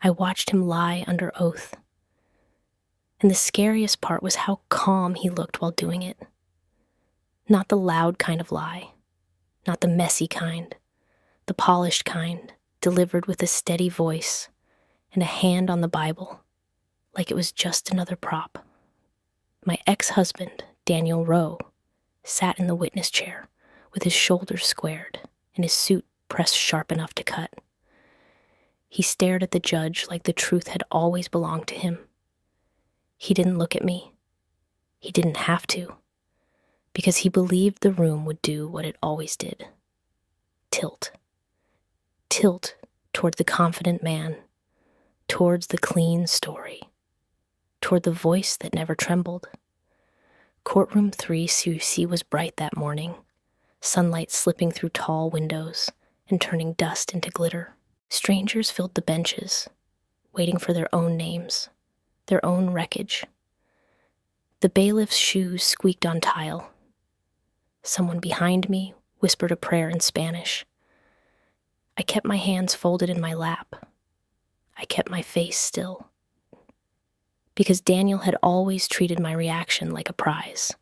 I watched him lie under oath. And the scariest part was how calm he looked while doing it. Not the loud kind of lie, not the messy kind, the polished kind, delivered with a steady voice and a hand on the Bible, like it was just another prop. My ex-husband, Daniel Rowe, sat in the witness chair with his shoulders squared and his suit pressed sharp enough to cut. He stared at the judge like the truth had always belonged to him. He didn't look at me. He didn't have to, because he believed the room would do what it always did. Tilt. Tilt toward the confident man, towards the clean story, toward the voice that never trembled. Courtroom 3CC was bright that morning, sunlight slipping through tall windows and turning dust into glitter. Strangers filled the benches, waiting for their own names, their own wreckage. The bailiff's shoes squeaked on tile. Someone behind me whispered a prayer in Spanish. I kept my hands folded in my lap. I kept my face still. Because Daniel had always treated my reaction like a prize.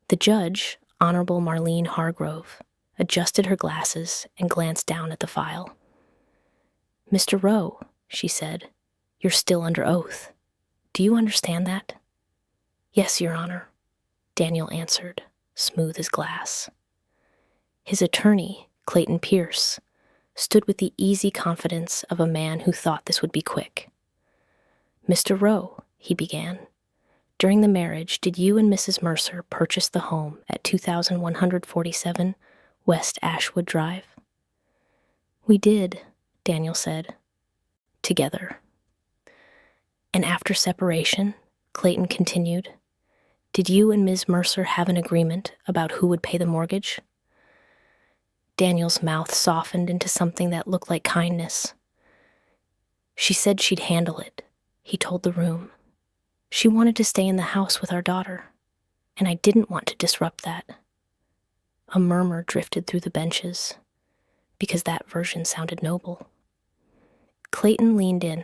The judge, Honorable Marlene Hargrove, adjusted her glasses and glanced down at the file. Mr. Rowe, she said, you're still under oath. Do you understand that? Yes, Your Honor, Daniel answered, smooth as glass. His attorney, Clayton Pierce, stood with the easy confidence of a man who thought this would be quick. Mr. Rowe, he began, during the marriage, did you and Mrs. Mercer purchase the home at 2147 West Ashwood Drive? We did, Daniel said. Together. And after separation, Clayton continued, did you and Ms. Mercer have an agreement about who would pay the mortgage? Daniel's mouth softened into something that looked like kindness. She said she'd handle it, he told the room. She wanted to stay in the house with our daughter, and I didn't want to disrupt that. A murmur drifted through the benches, because that version sounded noble. Clayton leaned in.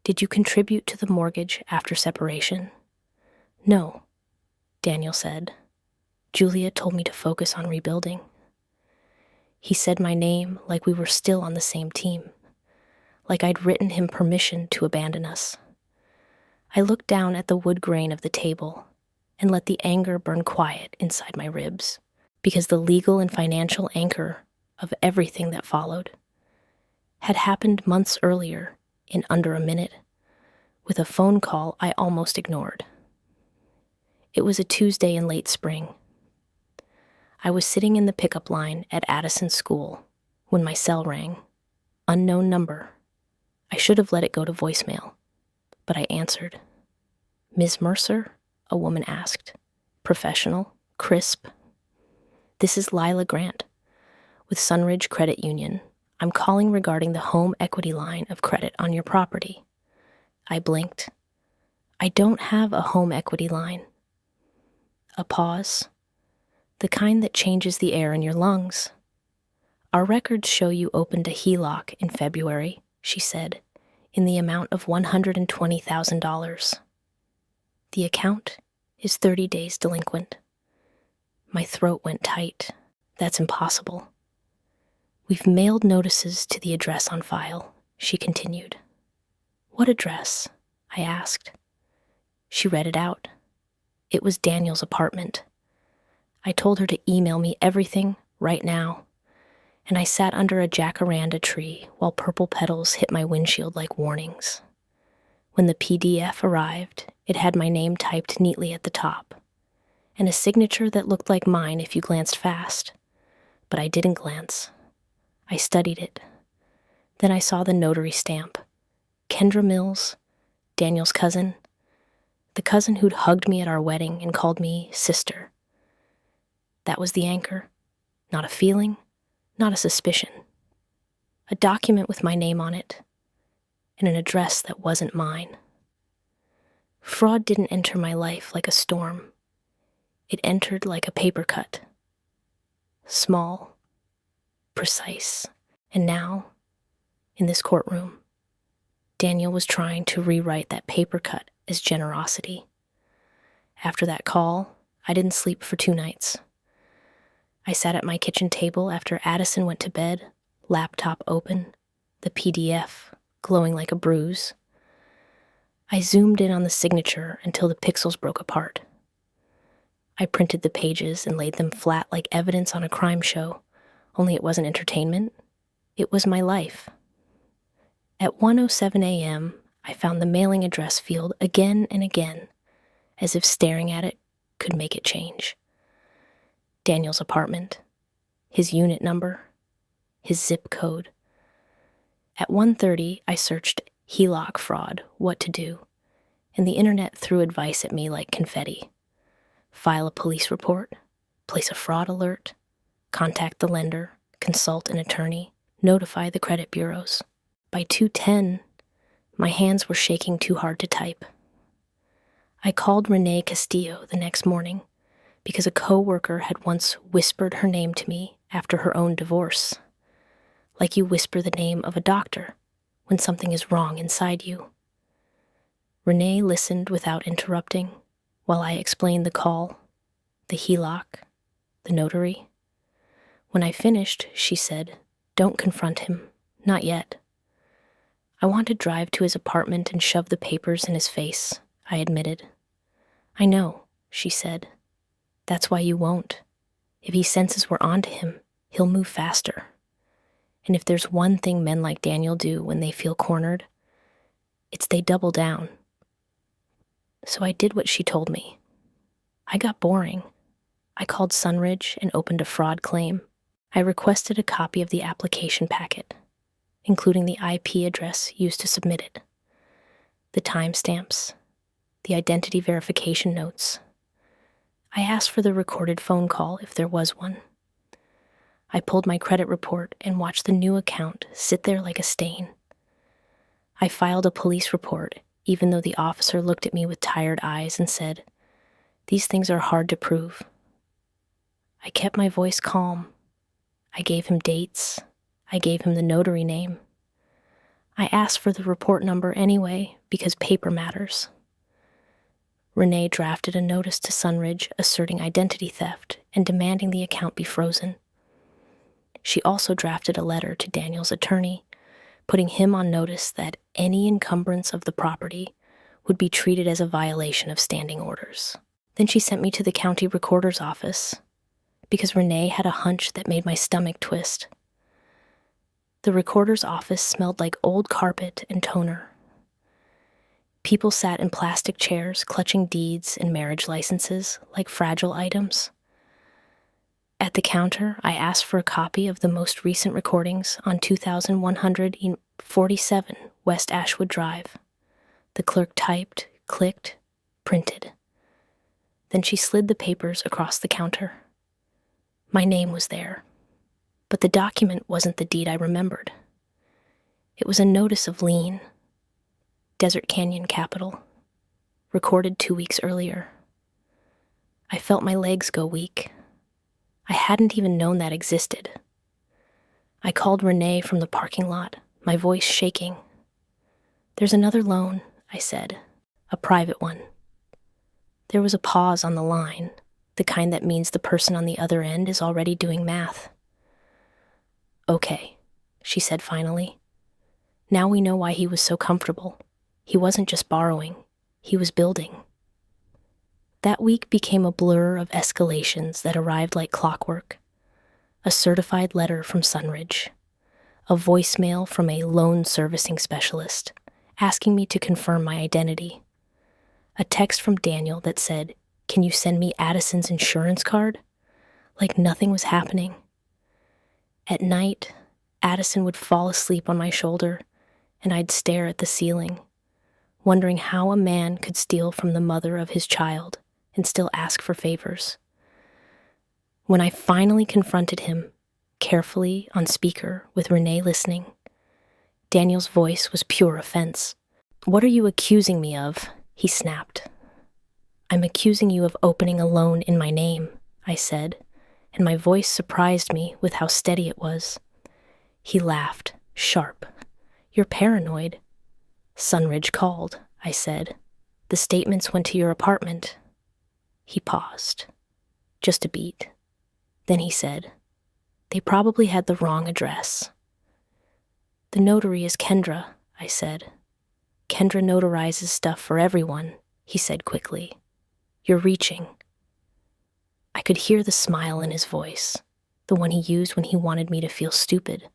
Did you contribute to the mortgage after separation? No, Daniel said. Julia told me to focus on rebuilding. He said my name like we were still on the same team, like I'd written him permission to abandon us. I looked down at the wood grain of the table and let the anger burn quiet inside my ribs, because the legal and financial anchor of everything that followed had happened months earlier in under a minute, with a phone call I almost ignored. It was a Tuesday in late spring. I was sitting in the pickup line at Addison School when my cell rang. Unknown number. I should have let it go to voicemail, but I answered. Ms. Mercer? A woman asked. Professional, crisp. This is Lila Grant, with Sunridge Credit Union. I'm calling regarding the home equity line of credit on your property. I blinked. I don't have a home equity line. A pause. The kind that changes the air in your lungs. Our records show you opened a HELOC in February, she said, in the amount of $120,000. The account is 30 days delinquent. My throat went tight. That's impossible. We've mailed notices to the address on file, she continued. What address? I asked. She read it out. It was Daniel's apartment. I told her to email me everything right now, and I sat under a jacaranda tree while purple petals hit my windshield like warnings. When the PDF arrived, it had my name typed neatly at the top, and a signature that looked like mine if you glanced fast. But I didn't glance. I studied it. Then I saw the notary stamp. Kendra Mills, Daniel's cousin, the cousin who'd hugged me at our wedding and called me sister. That was the anchor. Not a feeling, not a suspicion. A document with my name on it, and an address that wasn't mine. Fraud didn't enter my life like a storm. It entered like a paper cut. Small, precise, and now, in this courtroom, Daniel was trying to rewrite that paper cut as generosity. After that call, I didn't sleep for 2 nights. I sat at my kitchen table after Addison went to bed, laptop open, the PDF glowing like a bruise. I zoomed in on the signature until the pixels broke apart. I printed the pages and laid them flat like evidence on a crime show, only it wasn't entertainment. It was my life. At 1:07 a.m., I found the mailing address field again and again, as if staring at it could make it change. Daniel's apartment, his unit number, his zip code. At 1:30, I searched HELOC fraud, what to do, and the internet threw advice at me like confetti. File a police report, place a fraud alert, contact the lender, consult an attorney, notify the credit bureaus. By 2:10, my hands were shaking too hard to type. I called Renee Castillo the next morning because a coworker had once whispered her name to me after her own divorce, like you whisper the name of a doctor when something is wrong inside you. Renee listened without interrupting while I explained the call, the HELOC, the notary. When I finished, she said, "Don't confront him, not yet." I want to drive to his apartment and shove the papers in his face, I admitted. "I know," she said. "That's why you won't. If he senses we're onto him, he'll move faster. And if there's one thing men like Daniel do when they feel cornered, it's they double down." So I did what she told me. I got boring. I called Sunridge and opened a fraud claim. I requested a copy of the application packet, including the IP address used to submit it, the timestamps, the identity verification notes. I asked for the recorded phone call if there was one. I pulled my credit report and watched the new account sit there like a stain. I filed a police report, even though the officer looked at me with tired eyes and said, "These things are hard to prove." I kept my voice calm. I gave him dates. I gave him the notary name. I asked for the report number anyway, because paper matters. Renee drafted a notice to Sunridge asserting identity theft and demanding the account be frozen. She also drafted a letter to Daniel's attorney, putting him on notice that any encumbrance of the property would be treated as a violation of standing orders. Then she sent me to the county recorder's office, because Renee had a hunch that made my stomach twist. The recorder's office smelled like old carpet and toner. People sat in plastic chairs clutching deeds and marriage licenses like fragile items. At the counter, I asked for a copy of the most recent recordings on 2147 West Ashwood Drive. The clerk typed, clicked, printed. Then she slid the papers across the counter. My name was there, but the document wasn't the deed I remembered. It was a notice of lien, Desert Canyon Capital, recorded 2 weeks earlier. I felt my legs go weak. I hadn't even known that existed. I called Renee from the parking lot, my voice shaking. "There's another loan," I said, "a private one." There was a pause on the line, the kind that means the person on the other end is already doing math. "Okay," she said finally. "Now we know why he was so comfortable. He wasn't just borrowing, he was building." That week became a blur of escalations that arrived like clockwork. A certified letter from Sunridge, a voicemail from a loan servicing specialist asking me to confirm my identity, a text from Daniel that said, "Can you send me Addison's insurance card?" Like nothing was happening. At night, Addison would fall asleep on my shoulder, and I'd stare at the ceiling, wondering how a man could steal from the mother of his child and still ask for favors. When I finally confronted him, carefully on speaker with Renee listening, Daniel's voice was pure offense. "What are you accusing me of?" he snapped. "I'm accusing you of opening a loan in my name," I said, and my voice surprised me with how steady it was. He laughed, sharp. "You're paranoid." Sunridge called, I said. The statements went to your apartment. He paused. Just a beat. Then he said, they probably had the wrong address. The notary is Kendra, I said. Kendra notarizes stuff for everyone, he said quickly. You're reaching. I could hear the smile in his voice, the one he used when he wanted me to feel stupid.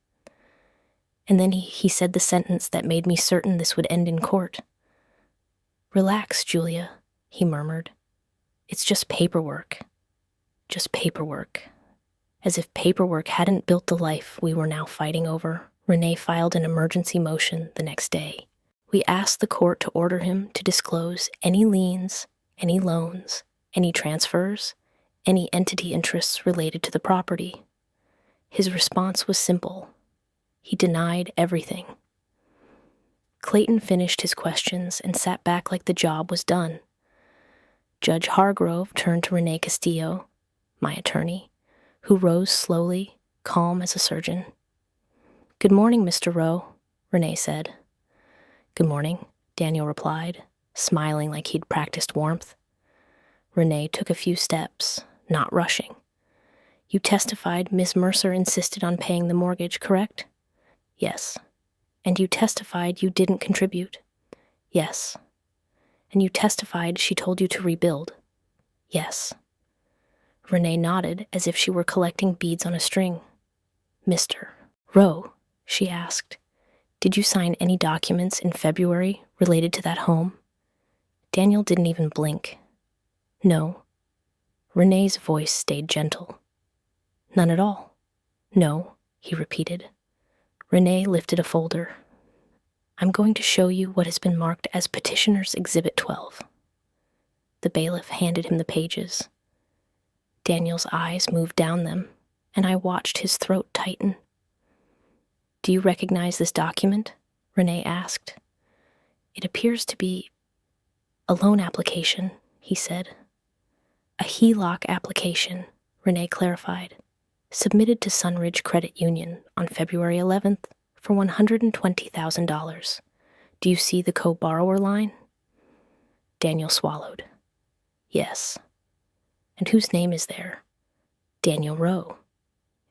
And then he said the sentence that made me certain this would end in court. Relax, Julia, he murmured. It's just paperwork. Just paperwork. As if paperwork hadn't built the life we were now fighting over, Renee filed an emergency motion the next day. We asked the court to order him to disclose any liens, any loans, any transfers, any entity interests related to the property. His response was simple. He denied everything. Clayton finished his questions and sat back like the job was done. Judge Hargrove turned to Renee Castillo, my attorney, who rose slowly, calm as a surgeon. Good morning, Mr. Rowe, Renee said. Good morning, Daniel replied, smiling like he'd practiced warmth. Renee took a few steps, not rushing. You testified Miss Mercer insisted on paying the mortgage, correct? Yes. And you testified you didn't contribute? Yes. And you testified she told you to rebuild? Yes. Renee nodded as if she were collecting beads on a string. Mr. Rowe, she asked, did you sign any documents in February related to that home? Daniel didn't even blink. No. Renee's voice stayed gentle. None at all. No, he repeated. Renee lifted a folder. I'm going to show you what has been marked as Petitioner's Exhibit 12. The bailiff handed him the pages. Daniel's eyes moved down them, and I watched his throat tighten. Do you recognize this document? Renee asked. It appears to be a loan application, he said. A HELOC application, Renee clarified, submitted to Sunridge Credit Union on February 11th for $120,000. Do you see the co-borrower line? Daniel swallowed. Yes. And whose name is there? Daniel Rowe.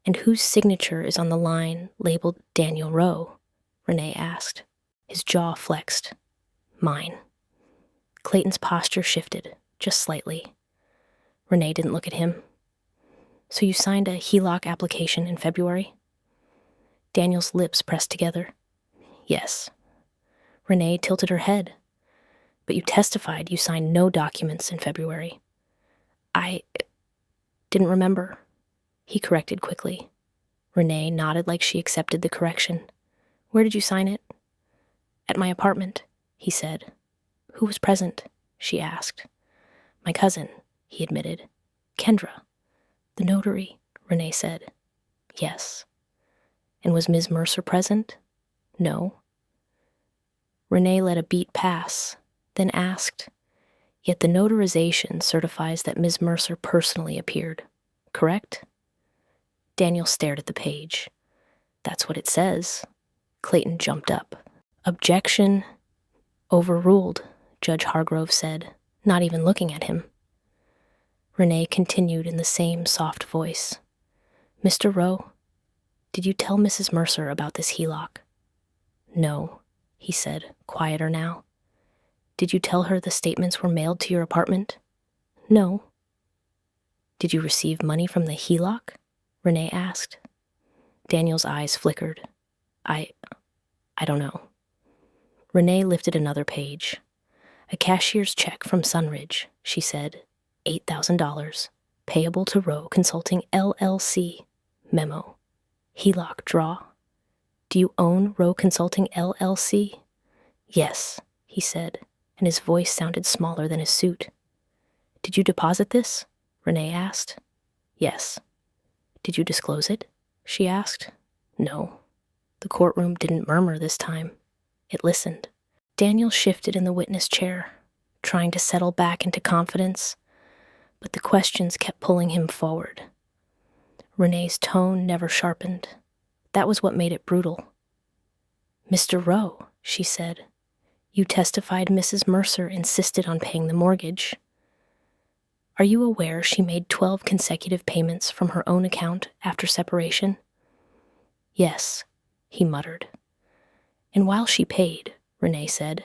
And whose signature is on the line labeled Daniel Rowe? Renee asked. His jaw flexed. Mine. Clayton's posture shifted, just slightly. Renee didn't look at him. So you signed a HELOC application in February? Daniel's lips pressed together. Yes. Renee tilted her head. But you testified you signed no documents in February. I didn't remember, he corrected quickly. Renee nodded like she accepted the correction. Where did you sign it? At my apartment, he said. Who was present? She asked. My cousin, he admitted. Kendra. The notary, Renee said. Yes. And was Ms. Mercer present? No. Renee let a beat pass, then asked, Yet the notarization certifies that Ms. Mercer personally appeared, correct? Daniel stared at the page. That's what it says. Clayton jumped up. Objection. Overruled, Judge Hargrove said, not even looking at him. Renee continued in the same soft voice. Mr. Rowe, did you tell Mrs. Mercer about this HELOC? No, he said, quieter now. Did you tell her the statements were mailed to your apartment? No. Did you receive money from the HELOC? Renee asked. Daniel's eyes flickered. I don't know. Renee lifted another page. A cashier's check from Sunridge, she said. $8,000. Payable to Rowe Consulting LLC. Memo. HELOC draw. Do you own Rowe Consulting LLC? Yes, he said, and his voice sounded smaller than his suit. Did you deposit this? Renee asked. Yes. Did you disclose it? She asked. No. The courtroom didn't murmur this time. It listened. Daniel shifted in the witness chair, trying to settle back into confidence, but the questions kept pulling him forward. Renee's tone never sharpened. That was what made it brutal. Mr. Rowe, she said, You testified Mrs. Mercer insisted on paying the mortgage. Are you aware she made 12 consecutive payments from her own account after separation? Yes, he muttered. And while she paid, Renee said,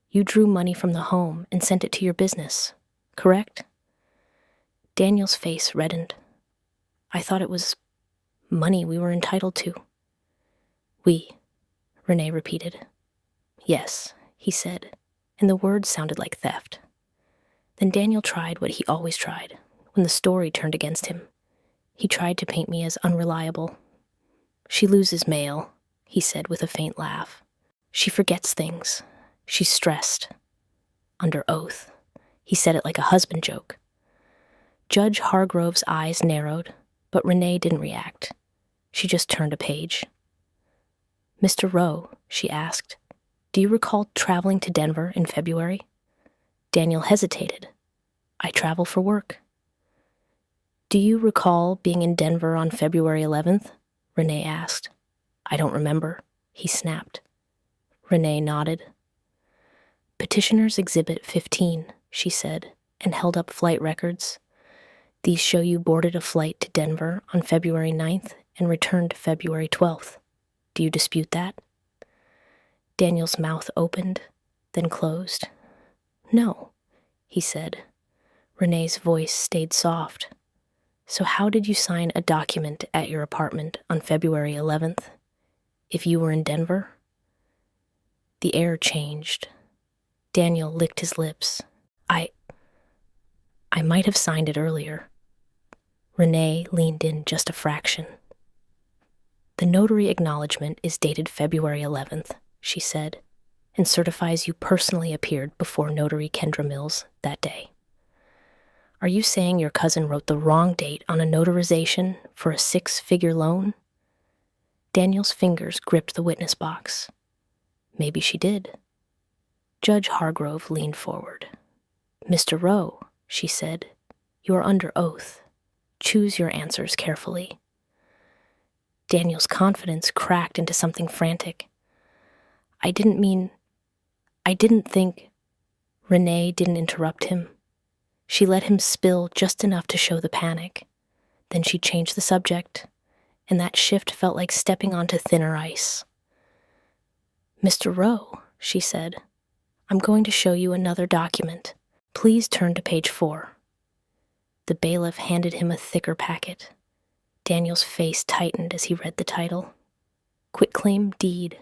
you drew money from the home and sent it to your business, correct? Daniel's face reddened. I thought it was money we were entitled to. We, Renee repeated. Yes, he said, and the words sounded like theft. Then Daniel tried what he always tried when the story turned against him. He tried to paint me as unreliable. She loses mail, he said with a faint laugh. She forgets things. She's stressed. Under oath. He said it like a husband joke. Judge Hargrove's eyes narrowed, but Renee didn't react. She just turned a page. Mr. Rowe, she asked, do you recall traveling to Denver in February? Daniel hesitated. I travel for work. Do you recall being in Denver on February 11th? Renee asked. I don't remember, he snapped. Renee nodded. Petitioner's Exhibit 15, she said, and held up flight records. These show you boarded a flight to Denver on February 9th and returned February 12th. Do you dispute that? Daniel's mouth opened, then closed. No, he said. Renee's voice stayed soft. So how did you sign a document at your apartment on February 11th, if you were in Denver? The air changed. Daniel licked his lips. I might have signed it earlier. Renee leaned in just a fraction. The notary acknowledgement is dated February 11th, she said, and certifies you personally appeared before Notary Kendra Mills that day. Are you saying your cousin wrote the wrong date on a notarization for a 6-figure loan? Daniel's fingers gripped the witness box. Maybe she did. Judge Hargrove leaned forward. Mr. Rowe, she said, you are under oath. Choose your answers carefully. Daniel's confidence cracked into something frantic. I didn't think. Renee didn't interrupt him. She let him spill just enough to show the panic. Then she changed the subject, and that shift felt like stepping onto thinner ice. Mr. Rowe, she said, I'm going to show you another document. Please turn to page 4. The bailiff handed him a thicker packet. Daniel's face tightened as he read the title. Quitclaim deed.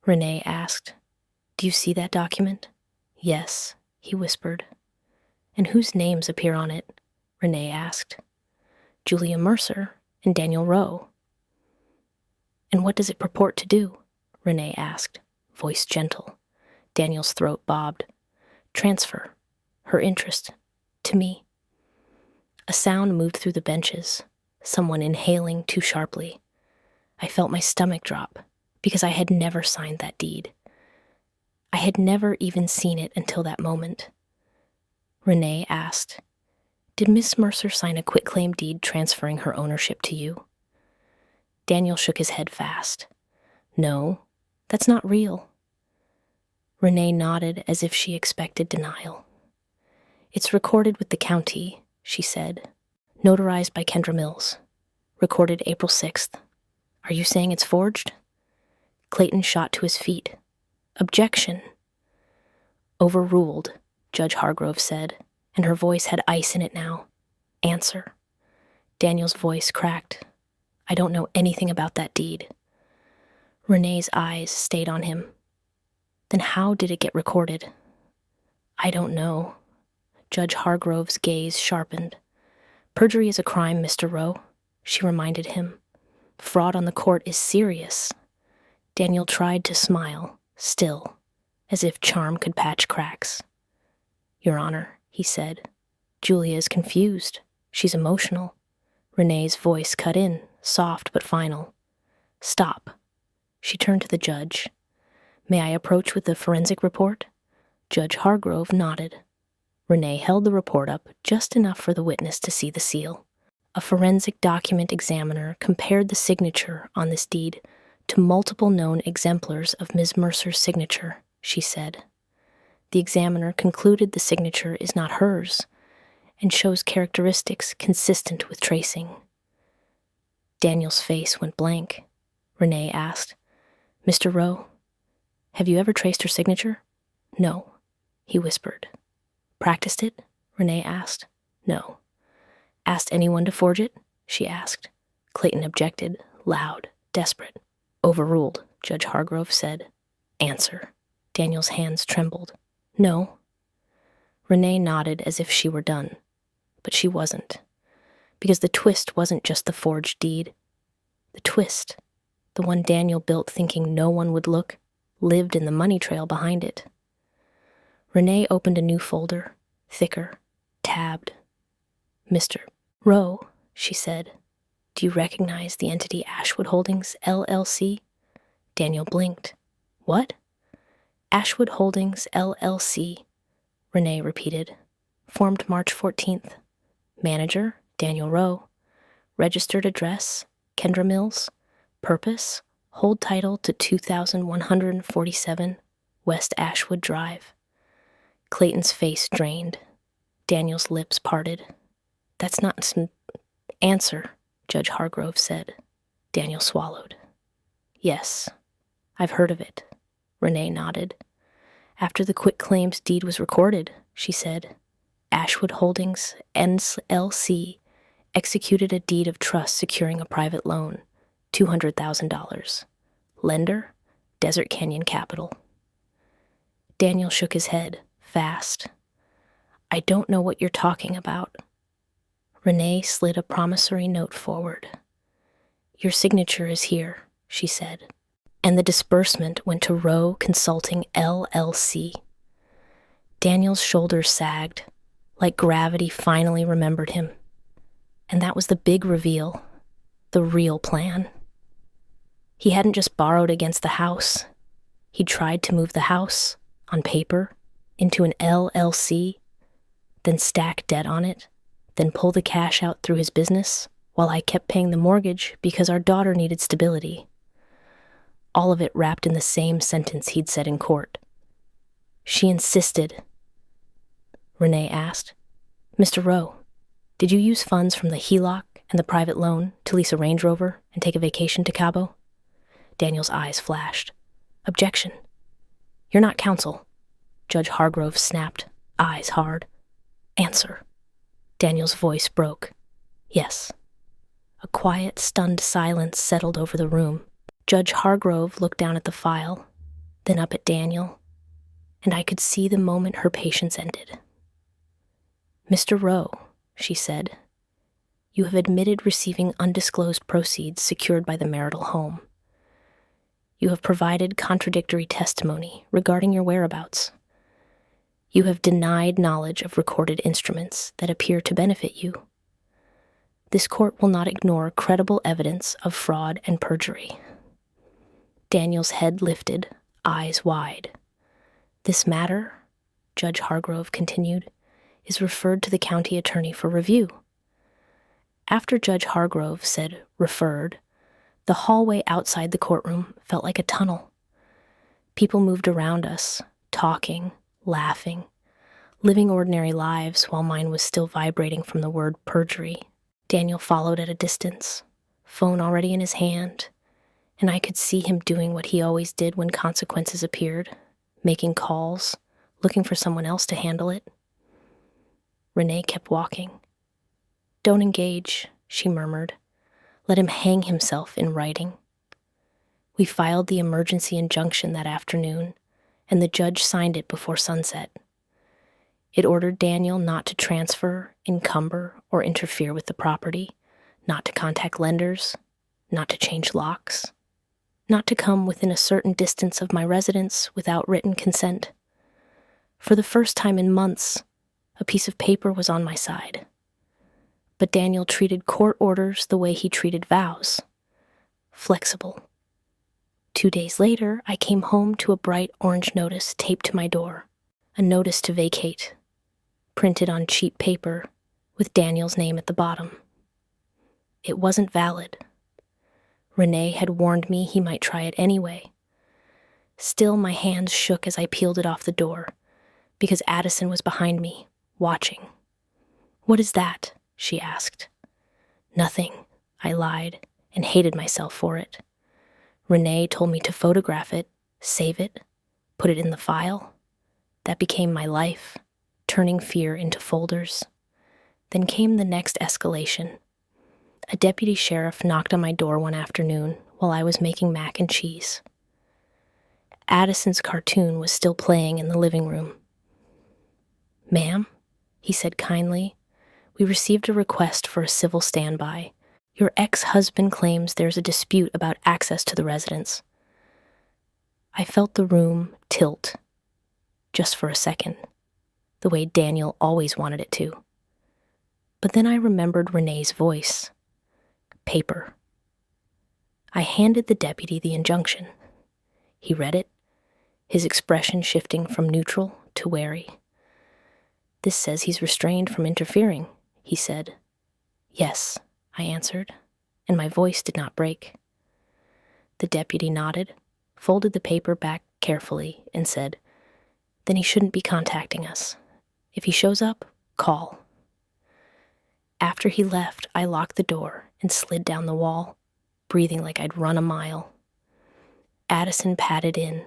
Renee asked, Do you see that document? Yes, he whispered. And whose names appear on it? Renee asked. Julia Mercer and Daniel Rowe. And what does it purport to do? Renee asked, voice gentle. Daniel's throat bobbed. Transfer her interest to me. A sound moved through the benches, someone inhaling too sharply. I felt my stomach drop because I had never signed that deed. I had never even seen it until that moment. Renee asked, Did Miss Mercer sign a quitclaim deed transferring her ownership to you? Daniel shook his head fast. No, that's not real. Renee nodded as if she expected denial. It's recorded with the county, she said. Notarized by Kendra Mills. Recorded April 6th. Are you saying it's forged? Clayton shot to his feet. Objection. Overruled, Judge Hargrove said, and her voice had ice in it now. Answer. Daniel's voice cracked. I don't know anything about that deed. Renee's eyes stayed on him. Then how did it get recorded? I don't know. Judge Hargrove's gaze sharpened. Perjury is a crime, Mr. Rowe, she reminded him. Fraud on the court is serious. Daniel tried to smile, still, as if charm could patch cracks. Your Honor, he said. Julia is confused. She's emotional. Renee's voice cut in, soft but final. Stop. She turned to the judge. May I approach with the forensic report? Judge Hargrove nodded. Renee held the report up just enough for the witness to see the seal. A forensic document examiner compared the signature on this deed to multiple known exemplars of Ms. Mercer's signature she said. The examiner concluded the signature is not hers and shows characteristics consistent with tracing. Daniel's face went blank. Renee asked, "Mr. Rowe, have you ever traced her signature?" "No," he whispered. "Practiced it?" Renee asked. "No." "Asked anyone to forge it?" she asked. Clayton objected, loud, desperate. "Overruled," Judge Hargrove said. "Answer." Daniel's hands trembled. "No." Renee nodded as if she were done, but she wasn't, because the twist wasn't just the forged deed. The twist, the one Daniel built thinking no one would look, lived in the money trail behind it. Renee opened a new folder, thicker, tabbed. "Mr. Rowe," she said, "do you recognize the entity Ashwood Holdings, LLC?" Daniel blinked. "What?" "Ashwood Holdings, LLC," Renee repeated. "Formed March 14th. Manager, Daniel Rowe. Registered address, Kendra Mills. Purpose, hold title to 2147 West Ashwood Drive." Clayton's face drained. Daniel's lips parted. "That's not answer," Judge Hargrove said. Daniel swallowed. "Yes, I've heard of it." Renee nodded. "After the quitclaims deed was recorded," she said, "Ashwood Holdings, LLC, executed a deed of trust securing a private loan, $200,000. Lender, Desert Canyon Capital." Daniel shook his head, fast. "I don't know what you're talking about." Renee slid a promissory note forward. "Your signature is here," she said, "and the disbursement went to Rowe Consulting, LLC." Daniel's shoulders sagged, like gravity finally remembered him. And that was the big reveal, the real plan. He hadn't just borrowed against the house. He tried to move the house, on paper, into an LLC, then stack debt on it, then pull the cash out through his business, while I kept paying the mortgage because our daughter needed stability. All of it wrapped in the same sentence he'd said in court. She insisted. Renee asked, "Mr. Rowe, did you use funds from the HELOC and the private loan to lease a Range Rover and take a vacation to Cabo?" Daniel's eyes flashed. "Objection. You're not counsel." Judge Hargrove snapped, eyes hard. "Answer." Daniel's voice broke. "Yes." A quiet, stunned silence settled over the room. Judge Hargrove looked down at the file, then up at Daniel, and I could see the moment her patience ended. "Mr. Rowe," she said, "you have admitted receiving undisclosed proceeds secured by the marital home. You have provided contradictory testimony regarding your whereabouts. You have denied knowledge of recorded instruments that appear to benefit you. This court will not ignore credible evidence of fraud and perjury." Daniel's head lifted, eyes wide. "This matter," Judge Hargrove continued, "is referred to the county attorney for review." After Judge Hargrove said referred, the hallway outside the courtroom felt like a tunnel. People moved around us, talking, laughing, living ordinary lives while mine was still vibrating from the word perjury. Daniel followed at a distance, phone already in his hand, and I could see him doing what he always did when consequences appeared, making calls, looking for someone else to handle it. Renee kept walking. "Don't engage," she murmured. "Let him hang himself in writing." We filed the emergency injunction that afternoon, and the judge signed it before sunset. It ordered Daniel not to transfer, encumber, or interfere with the property, not to contact lenders, not to change locks, not to come within a certain distance of my residence without written consent. For the first time in months, a piece of paper was on my side. But Daniel treated court orders the way he treated vows. Flexible. 2 days later, I came home to a bright orange notice taped to my door. A notice to vacate, printed on cheap paper, with Daniel's name at the bottom. It wasn't valid. Renee had warned me he might try it anyway. Still, my hands shook as I peeled it off the door, because Addison was behind me, watching. "What is that?" she asked. "Nothing," I lied, and hated myself for it. Renee told me to photograph it, save it, put it in the file. That became my life, turning fear into folders. Then came the next escalation. A deputy sheriff knocked on my door one afternoon while I was making mac and cheese. Addison's cartoon was still playing in the living room. "Ma'am," he said kindly, "we received a request for a civil standby. Your ex-husband claims there's a dispute about access to the residence." I felt the room tilt, just for a second, the way Daniel always wanted it to. But then I remembered Renee's voice. Paper. I handed the deputy the injunction. He read it, his expression shifting from neutral to wary. "This says he's restrained from interfering," he said. "Yes," I answered, and my voice did not break. The deputy nodded, folded the paper back carefully, and said, "Then he shouldn't be contacting us. If he shows up, call." After he left, I locked the door and slid down the wall, breathing like I'd run a mile. Addison padded in,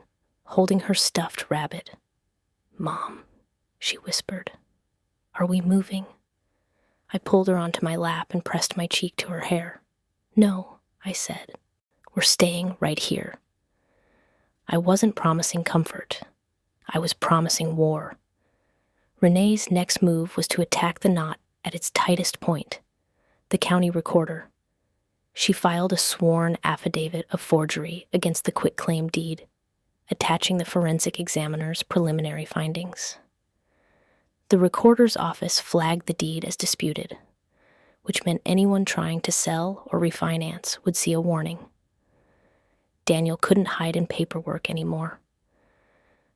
holding her stuffed rabbit. "Mom," she whispered, "are we moving?" I pulled her onto my lap and pressed my cheek to her hair. "No," I said. "We're staying right here." I wasn't promising comfort. I was promising war. Renee's next move was to attack the knot at its tightest point, the county recorder. She filed a sworn affidavit of forgery against the quitclaim deed, attaching the forensic examiner's preliminary findings. The recorder's office flagged the deed as disputed, which meant anyone trying to sell or refinance would see a warning. Daniel couldn't hide in paperwork anymore.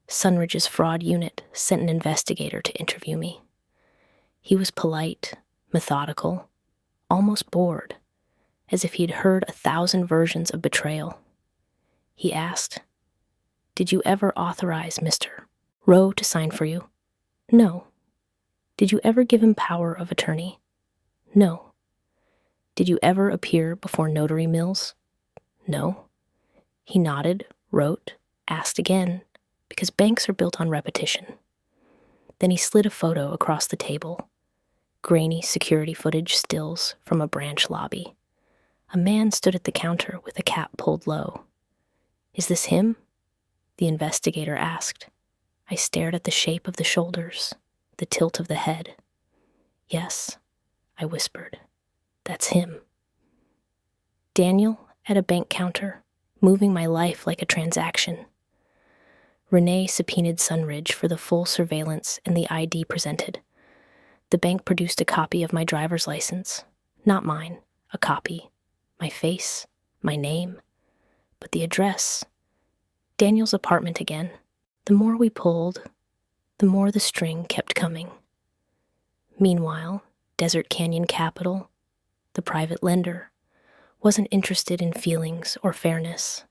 Sunridge's fraud unit sent an investigator to interview me. He was polite, methodical, almost bored, as if he'd heard 1,000 versions of betrayal. He asked, "Did you ever authorize Mr. Rowe to sign for you?" "No." "Did you ever give him power of attorney?" "No." "Did you ever appear before notary mills?" "No." He nodded, wrote, asked again, because banks are built on repetition. Then he slid a photo across the table, grainy security footage stills from a branch lobby. A man stood at the counter with a cap pulled low. "Is this him?" the investigator asked. I stared at the shape of the shoulders, the tilt of the head. "Yes," I whispered. "That's him." Daniel at a bank counter, moving my life like a transaction. Renee subpoenaed Sunridge for the full surveillance and the ID presented. The bank produced a copy of my driver's license. Not mine, a copy. My face, my name. But the address. Daniel's apartment again. The more we pulled, the more the string kept coming. Meanwhile, Desert Canyon Capital, the private lender, wasn't interested in feelings or fairness.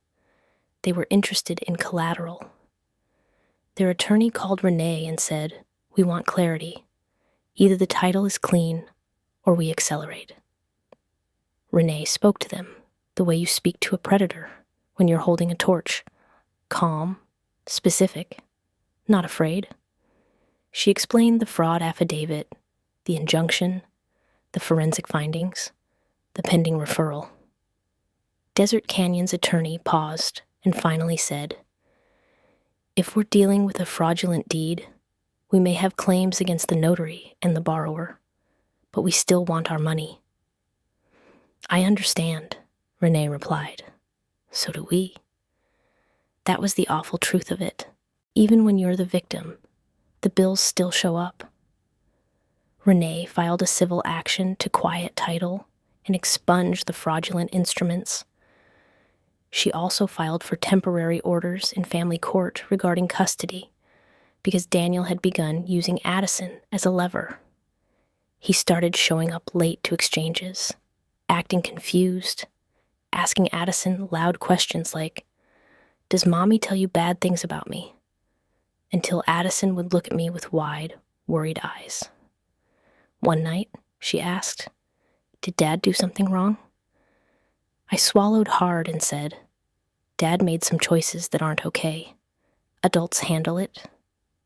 They were interested in collateral. Their attorney called Renee and said, "We want clarity. Either the title is clean or we accelerate." Renee spoke to them the way you speak to a predator when you're holding a torch. Calm, specific, not afraid. She explained the fraud affidavit, the injunction, the forensic findings, the pending referral. Desert Canyon's attorney paused and finally said, "If we're dealing with a fraudulent deed, we may have claims against the notary and the borrower, but we still want our money." "I understand," Renee replied. "So do we." That was the awful truth of it. Even when you're the victim, the bills still show up. Renee filed a civil action to quiet title and expunge the fraudulent instruments. She also filed for temporary orders in family court regarding custody because Daniel had begun using Addison as a lever. He started showing up late to exchanges, acting confused, asking Addison loud questions like, Does Mommy tell you bad things about me? Until Addison would look at me with wide, worried eyes. One night, she asked, did Dad do something wrong? I swallowed hard and said, Dad made some choices that aren't okay. Adults handle it.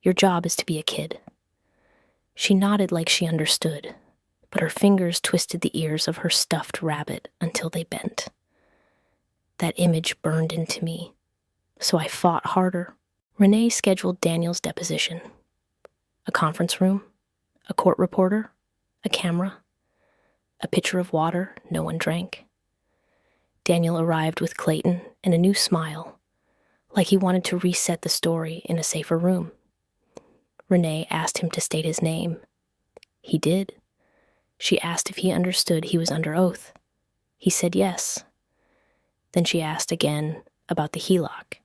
Your job is to be a kid. She nodded like she understood, but her fingers twisted the ears of her stuffed rabbit until they bent. That image burned into me, so I fought harder. Renee scheduled Daniel's deposition. A conference room, a court reporter, a camera, a pitcher of water no one drank. Daniel arrived with Clayton and a new smile, like he wanted to reset the story in a safer room. Renee asked him to state his name. He did. She asked if he understood he was under oath. He said yes. Then she asked again about the HELOC,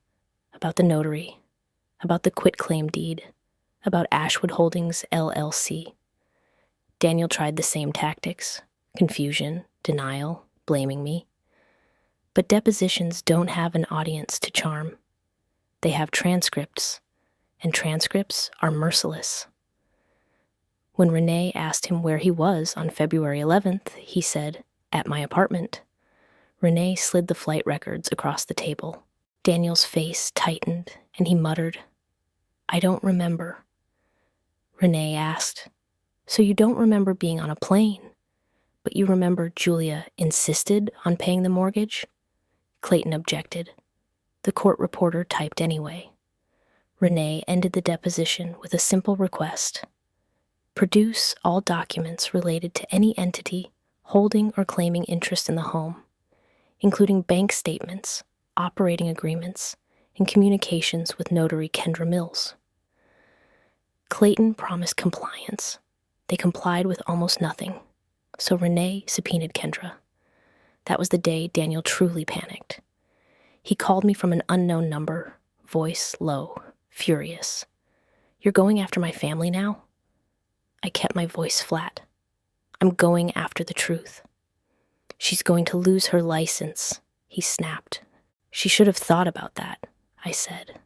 about the notary, about the quitclaim deed, about Ashwood Holdings, LLC. Daniel tried the same tactics: confusion, denial, blaming me. But depositions don't have an audience to charm. They have transcripts, and transcripts are merciless. When Renee asked him where he was on February 11th, he said, at my apartment. Renee slid the flight records across the table. Daniel's face tightened, and he muttered, I don't remember. Renee asked, so you don't remember being on a plane, but you remember Julia insisted on paying the mortgage? Clayton objected. The court reporter typed anyway. Renee ended the deposition with a simple request. Produce all documents related to any entity holding or claiming interest in the home, including bank statements, operating agreements, and communications with notary Kendra Mills. Clayton promised compliance. They complied with almost nothing, so Renee subpoenaed Kendra. That was the day Daniel truly panicked. He called me from an unknown number, voice low, furious. You're going after my family now? I kept my voice flat. I'm going after the truth. She's going to lose her license, he snapped. She should have thought about that, I said.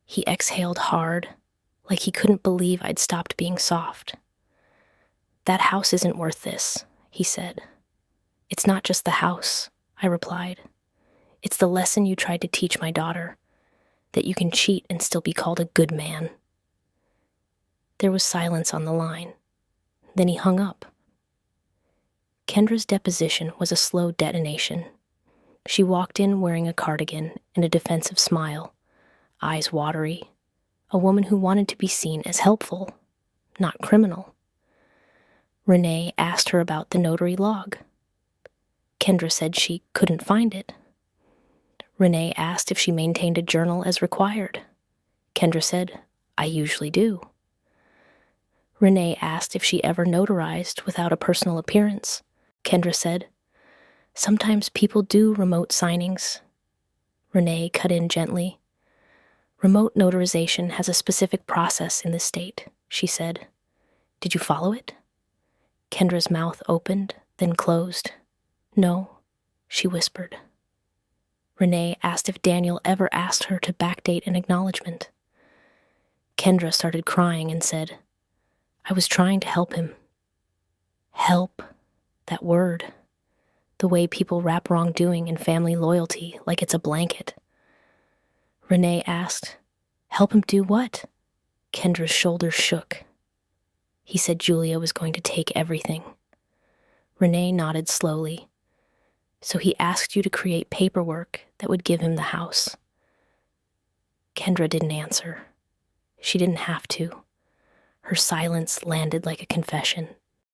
He exhaled hard, like he couldn't believe I'd stopped being soft. That house isn't worth this, he said. It's not just the house, I replied. It's the lesson you tried to teach my daughter, that you can cheat and still be called a good man. There was silence on the line. Then he hung up. Kendra's deposition was a slow detonation. She walked in wearing a cardigan and a defensive smile, eyes watery, a woman who wanted to be seen as helpful, not criminal. Renee asked her about the notary log. Kendra said she couldn't find it. Renee asked if she maintained a journal as required. Kendra said, I usually do. Renee asked if she ever notarized without a personal appearance. Kendra said, sometimes people do remote signings. Renee cut in gently. Remote notarization has a specific process in the state, she said. Did you follow it? Kendra's mouth opened, then closed. No, she whispered. Renee asked if Daniel ever asked her to backdate an acknowledgement. Kendra started crying and said, I was trying to help him. Help, that word. The way people wrap wrongdoing in family loyalty like it's a blanket. Renee asked, help him do what? Kendra's shoulders shook. He said Julia was going to take everything. Renee nodded slowly. So he asked you to create paperwork that would give him the house. Kendra didn't answer. She didn't have to. Her silence landed like a confession.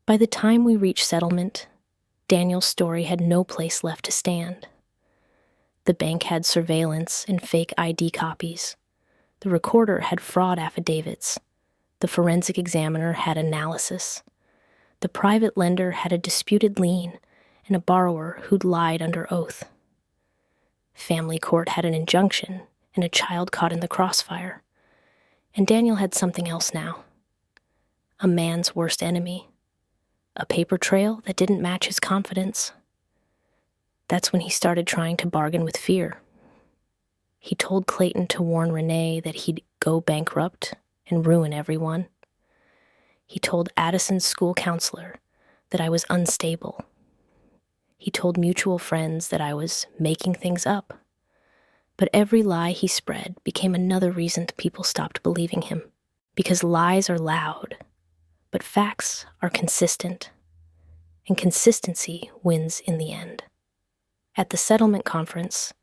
By the time we reached settlement, Daniel's story had no place left to stand. The bank had surveillance and fake ID copies. The recorder had fraud affidavits. The forensic examiner had analysis. The private lender had a disputed lien and a borrower who'd lied under oath. Family court had an injunction and a child caught in the crossfire. And Daniel had something else now. A man's worst enemy. A paper trail that didn't match his confidence. That's when he started trying to bargain with fear. He told Clayton to warn Renee that he'd go bankrupt and ruin everyone. He told Addison's school counselor that I was unstable. He told mutual friends that I was making things up. But every lie he spread became another reason people stopped believing him. Because lies are loud, but facts are consistent. And consistency wins in the end. At the settlement conference,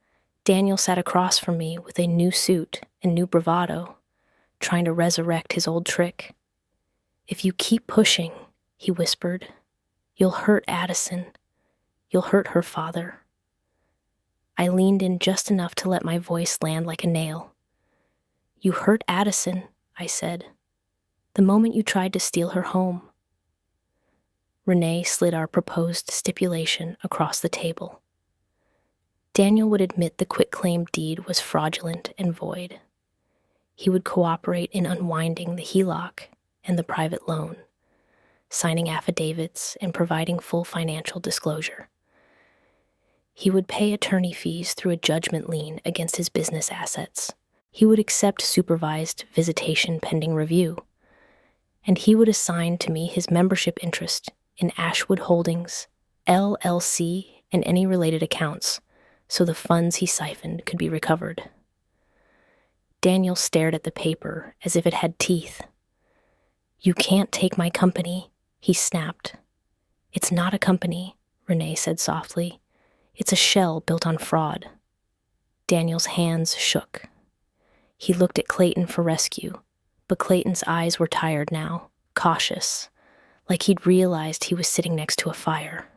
Daniel sat across from me with a new suit and new bravado, trying to resurrect his old trick. "If you keep pushing," he whispered, "you'll hurt Addison. You'll hurt her father." I leaned in just enough to let my voice land like a nail. "You hurt Addison," I said, "the moment you tried to steal her home." Renee slid our proposed stipulation across the table. Daniel would admit the quitclaim deed was fraudulent and void. He would cooperate in unwinding the HELOC and the private loan, signing affidavits and providing full financial disclosure. He would pay attorney fees through a judgment lien against his business assets. He would accept supervised visitation pending review. And he would assign to me his membership interest in Ashwood Holdings, LLC, and any related accounts, so the funds he siphoned could be recovered. Daniel stared at the paper as if it had teeth. "You can't take my company," he snapped. "It's not a company," Renee said softly. "It's a shell built on fraud." Daniel's hands shook. He looked at Clayton for rescue, but Clayton's eyes were tired now, cautious, like he'd realized he was sitting next to a fire.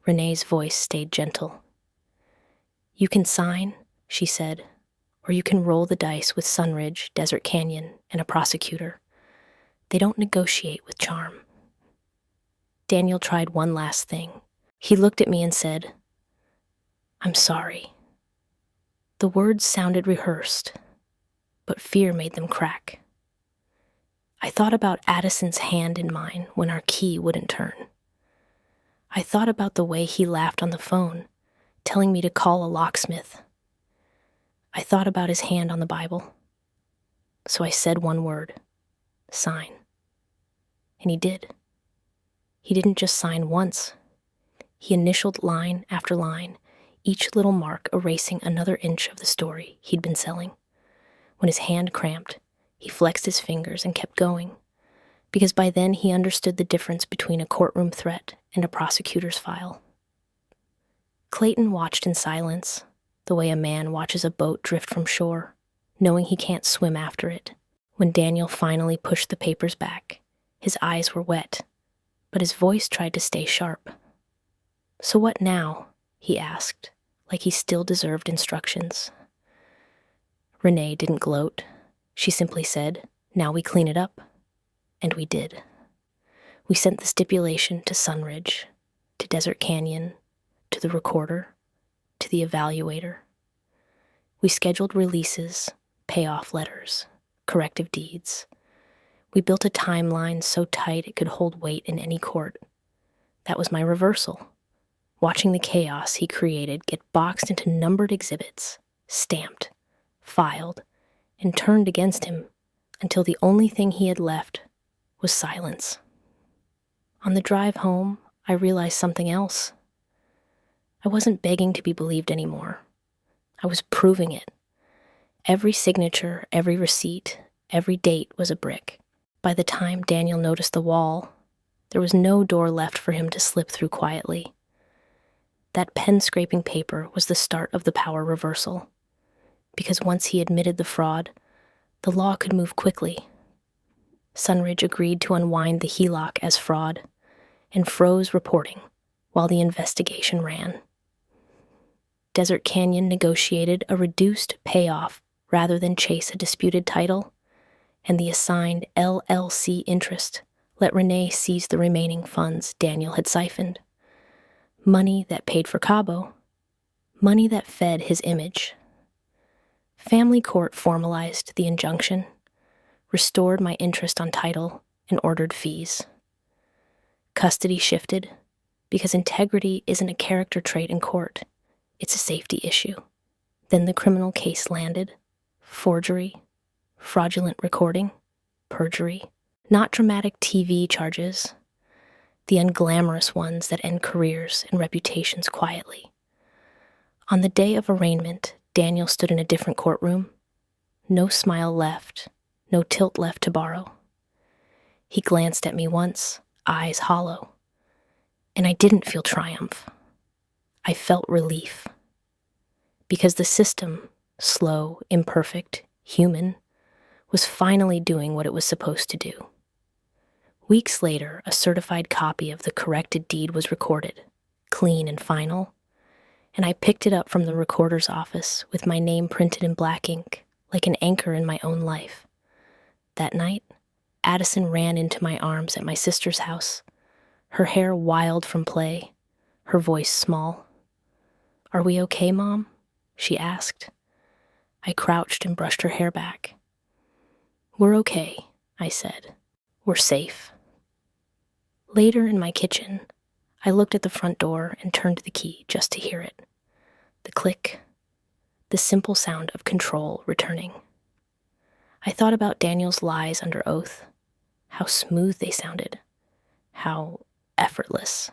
Renee's voice stayed gentle. "You can sign," she said, "or you can roll the dice with Sunridge, Desert Canyon, and a prosecutor. They don't negotiate with charm." Daniel tried one last thing. He looked at me and said, "I'm sorry." The words sounded rehearsed, but fear made them crack. I thought about Addison's hand in mine when our key wouldn't turn. I thought about the way he laughed on the phone, telling me to call a locksmith. I thought about his hand on the Bible. So I said one word, "Sign." And he did. He didn't just sign once. He initialed line after line, each little mark erasing another inch of the story he'd been selling. When his hand cramped, he flexed his fingers and kept going, because by then he understood the difference between a courtroom threat and a prosecutor's file. Clayton watched in silence, the way a man watches a boat drift from shore, knowing he can't swim after it. When Daniel finally pushed the papers back, his eyes were wet, but his voice tried to stay sharp. "So what now?" he asked, like he still deserved instructions. Renee didn't gloat. She simply said, "Now we clean it up." And we did. We sent the stipulation to Sunridge, to Desert Canyon, to the recorder, to the evaluator. We scheduled releases, payoff letters, corrective deeds. We built a timeline so tight it could hold weight in any court. That was my reversal, watching the chaos he created get boxed into numbered exhibits, stamped, filed, and turned against him until the only thing he had left was silence. On the drive home, I realized something else. I wasn't begging to be believed anymore. I was proving it. Every signature, every receipt, every date was a brick. By the time Daniel noticed the wall, there was no door left for him to slip through quietly. That pen-scraping paper was the start of the power reversal, because once he admitted the fraud, the law could move quickly. Sunridge agreed to unwind the HELOC as fraud and froze reporting while the investigation ran. Desert Canyon negotiated a reduced payoff rather than chase a disputed title, and the assigned LLC interest let Renee seize the remaining funds Daniel had siphoned. Money that paid for Cabo, money that fed his image. Family court formalized the injunction, restored my interest on title, and ordered fees. Custody shifted, because integrity isn't a character trait in court, it's a safety issue. Then the criminal case landed. Forgery, fraudulent recording, perjury. Not dramatic TV charges, the unglamorous ones that end careers and reputations quietly. On the day of arraignment, Daniel stood in a different courtroom. No smile left, no tilt left to borrow. He glanced at me once, eyes hollow. And I didn't feel triumph. I felt relief. Because the system, slow, imperfect, human, was finally doing what it was supposed to do. Weeks later, a certified copy of the corrected deed was recorded, clean and final, and I picked it up from the recorder's office with my name printed in black ink, like an anchor in my own life. That night, Addison ran into my arms at my sister's house, her hair wild from play, her voice small. "Are we okay, Mom?" she asked. I crouched and brushed her hair back. "We're okay," I said. "We're safe." Later in my kitchen, I looked at the front door and turned the key just to hear it. The click, the simple sound of control returning. I thought about Daniel's lies under oath, how smooth they sounded, how effortless.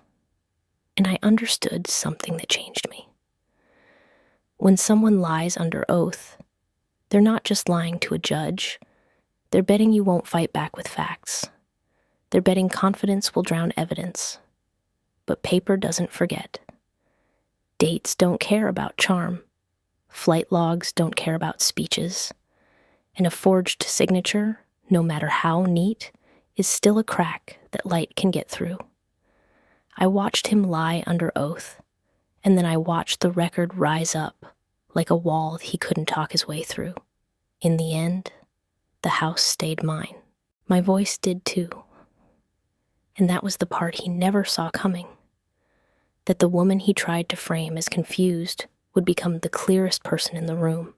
And I understood something that changed me. When someone lies under oath, they're not just lying to a judge, they're betting you won't fight back with facts. They're betting confidence will drown evidence. But paper doesn't forget. Dates don't care about charm. Flight logs don't care about speeches. And a forged signature, no matter how neat, is still a crack that light can get through. I watched him lie under oath, and then I watched the record rise up like a wall he couldn't talk his way through. In the end, the house stayed mine. My voice did too. And that was the part he never saw coming. That the woman he tried to frame as confused would become the clearest person in the room.